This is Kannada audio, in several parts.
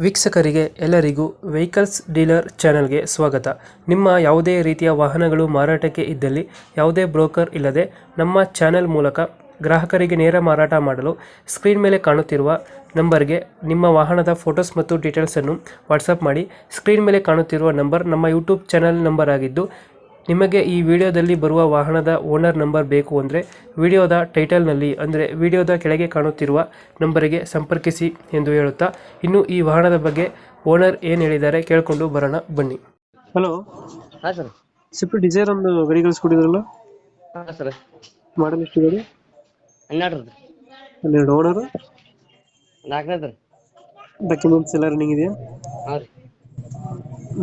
ವೀಕ್ಷಕರಿಗೆ ಎಲ್ಲರಿಗೂ ವೆಹಿಕಲ್ಸ್ ಡೀಲರ್ ಚಾನೆಲ್ಗೆ ಸ್ವಾಗತ. ನಿಮ್ಮ ಯಾವುದೇ ರೀತಿಯ ವಾಹನಗಳು ಮಾರಾಟಕ್ಕೆ ಇದ್ದಲ್ಲಿ ಯಾವುದೇ ಬ್ರೋಕರ್ ಇಲ್ಲದೆ ನಮ್ಮ ಚಾನೆಲ್ ಮೂಲಕ ಗ್ರಾಹಕರಿಗೆ ನೇರ ಮಾರಾಟ ಮಾಡಲು ಸ್ಕ್ರೀನ್ ಮೇಲೆ ಕಾಣುತ್ತಿರುವ ನಂಬರ್ಗೆ ನಿಮ್ಮ ವಾಹನದ ಫೋಟೋಸ್ ಮತ್ತು ಡೀಟೇಲ್ಸನ್ನು ವಾಟ್ಸಪ್ ಮಾಡಿ. ಸ್ಕ್ರೀನ್ ಮೇಲೆ ಕಾಣುತ್ತಿರುವ ನಂಬರ್ ನಮ್ಮ ಯೂಟ್ಯೂಬ್ ಚಾನೆಲ್ ನಂಬರ್ ಆಗಿದ್ದು, ನಿಮಗೆ ಈ ವಿಡಿಯೋದಲ್ಲಿ ಬರುವ ವಾಹನದ ಓನರ್ ನಂಬರ್ ಬೇಕು ಅಂದರೆ ವಿಡಿಯೋದ ಟೈಟಲ್ನಲ್ಲಿ ಅಂದರೆ ವಿಡಿಯೋದ ಕೆಳಗೆ ಕಾಣುತ್ತಿರುವ ನಂಬರಿಗೆ ಸಂಪರ್ಕಿಸಿ ಎಂದು ಹೇಳುತ್ತಾ, ಇನ್ನು ಈ ವಾಹನದ ಬಗ್ಗೆ ಓನರ್ ಏನು ಹೇಳಿದ್ದಾರೆ ಕೇಳಿಕೊಂಡು ಬರೋಣ ಬನ್ನಿ. ಹಲೋ, ಹಾ ಸರ್. ಸ್ವಿಫ್ಟ್ ಡಿಸೈರ್ ಒಂದು ಗಾಡಿ ಕಳಿಸ್ಕೊಟ್ಟಿದ್ರಲ್ಲ, ಹಾ ಸರ್. ಮಾಡಲ್ ಎಷ್ಟು ಗಾಡಿ? 12 12. ಓನರ್? 4ನೇದ್ರಿ. ಡಾಕ್ಯುಮೆಂಟ್ಸ್ ಎಲ್ಲ ರನ್ನಿಂಗ್ ಇದೆಯಾ? ಹಾ ರೀ.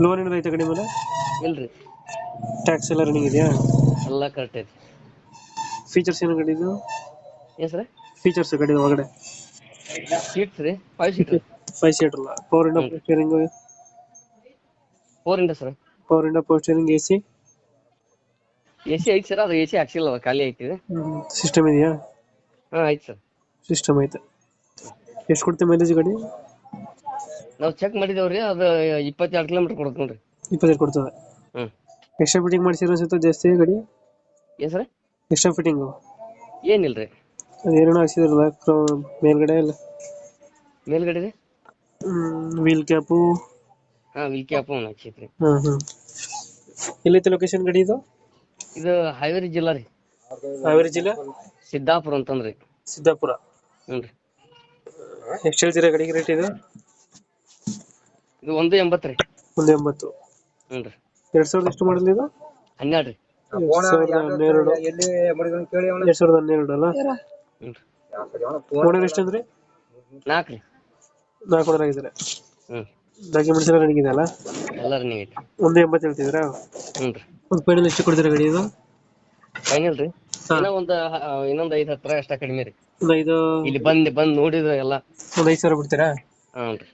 ಲೋನ್ ಏನಾರ ಐತೆ ಗಾಡಿ ಮೇಲೆ? ಇಲ್ರಿ, ಟ್ಯಾಕ್ಸ್ ಎಲ್ಲ ರನ್ನಿಂಗ್ ಇದೆಯಾ? ಎಲ್ಲ ಕರೆಕ್ಟ್ ಐತಿ. ಫೀಚರ್ಸ್ ಏನು ಗಾಡಿದು? ಏನ್ ಸರ್? ಫೀಚರ್ಸ್ ಗಾಡಿ ಒಳಗಡೆ ಸೀಟ್ಸ್ ರೀ, 5 ಸೀಟ್ ರೀ. 5 ಸೀಟರ್ ಅಲ್ಲ, ಪವರ್ ಇಂಡ ಪವರ್ ಸ್ಟೇರಿಂಗ್? 4 ಇಂದ ಸರ್. ಪವರ್ ಇಂಡ ಪವರ್ ಸ್ಟೇರಿಂಗ್, ಎಸಿ ಐತಿ ಸರ್. ಅದು ಎಸಿ ಹಾಕ್ಸಿಲ್ಲ, ಖಾಲಿ ಐತಿ. ಸಿಸ್ಟಮ್ ಇದೆಯಾ? ಹಾ ಐತಿ ಸರ್. ಸಿಸ್ಟಮ್ ಐತೆ. ಎಷ್ಟು ಕೊಡುತ್ತೆ ಮೈಲೇಜ್ ಗಾಡಿ? ನಾವು ಚೆಕ್ ಮಾಡಿದೇವ್ರಿ, ಅದು 22 ಕಿಲೋಮೀಟರ್ ಕೊಡುತ್ತೆ ನೋಡ್ರಿ. 25 ಕೊಡ್ತದೆ. ಹ್ಮ್. ಎಕ್ಸ್ಟ್ರಾ ಫಿಟ್ಟಿಂಗ್ ಮಾಡಿಸಿರೋ ಅನ್ಸುತ್ತೆ ಜಾಸ್ತಿ ಗಾಡಿ? ಏನ್ ಸರ್? ಎಕ್ಸ್ಟ್ರಾ ಫಿಟ್ಟಿಂಗ್ ಏನಿಲ್ರಿ. ಏನೇನೋ ಹಾಕ್ಸಿದ್ರಲ್ಲ ಮೇಲ್ಗಡೆ ಎಲ್ಲ? ಮೇಲ್ಗಡೆ ರೀ, ವೀಲ್ ಕ್ಯಾಪು? ಹಾ ವೀಲ್ ಕ್ಯಾಪ್ ಹಾಕ್ಸಿದ್ರಿ. ಎಲ್ಲೈತೆ ಲೊಕೇಶನ್ ಗಾಡಿ ಇದು? ಇದು ಹಾವೇರಿ ಜಿಲ್ಲಾ ರೀ. ಹಾವೇರಿ ಜಿಲ್ಲೆ ಸಿದ್ದಾಪುರ ಅಂತಂದ್ರಿ. ಸಿದ್ದಾಪುರ. ಹ್ಞೂ ರೀ. ಎಷ್ಟು ಹೇಳ್ತೀರಾ ಗಾಡಿಗೆ ರೇಟ್ ಇದು? ಇದು 180 ರೀ. 180. ಹ್ಞೂ ರೀ. 2000 ಎಷ್ಟು ಮಾಡಲ್ ಇದು? 12 ರೀ. 2012 ಅಲ್ಲ? ಹ್ಞೂ ರೀ. ಓನರ್ ಎಷ್ಟು ಅಂದ್ರೆ? 4 ರೀ. 4 ಓನರ್ ಆಗಿದ್ದಾರೆ. ಹ್ಞೂ. ಡಾಕ್ಯುಮೆಂಟ್ಸ್ ಎಲ್ಲ ರನ್ನಿಂಗ್ ಇದೆಯಲ್ಲ? ಎಲ್ಲ ರನ್ನಿಂಗ್ ಐತಿ. 180 ಹೇಳ್ತಿದ್ದೀರಾ? ಹ್ಞೂ ರೀ. ಒಂದು ಫೈನಲ್ ಎಷ್ಟು ಕೊಡ್ತೀರಾ ಗಾಡಿ ಇದು? ಫೈನಲ್ ರೀ, ಇನ್ನೊಂದು 5-10 ಅಷ್ಟ ಕಡಿಮೆ ರೀ. ಒಂದು 5? ಇಲ್ಲಿ ಬಂದ್ ನೋಡಿದ್ರೆ ಎಲ್ಲ ಒಂದು 5,000 ಬಿಡ್ತೀರಾ? ಹ್ಞೂ ರೀ.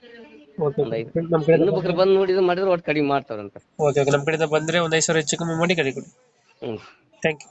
ಓಕೆ. ಒಂದು 5 ನಮ್ಮ ಕಡೆ ಇನ್ನು ಬೇಕಾದ್ರೆ ಬಂದು ನೋಡಿದ್ರೆ ಮಾಡಿದ್ರೆ ಒಟ್ಟು ಕಡಿಮೆ ಮಾಡ್ತಾರಂತ. ಓಕೆ, ನಮ್ಮ ಕಡೆಯಿಂದ ಬಂದರೆ ಒಂದು 5,000 ಹೆಚ್ಚು ಕಮ್ಮಿ ಮಾಡಿ ಗಾಡಿ ಕೊಡಿ. ಹ್ಞೂ. Thank you.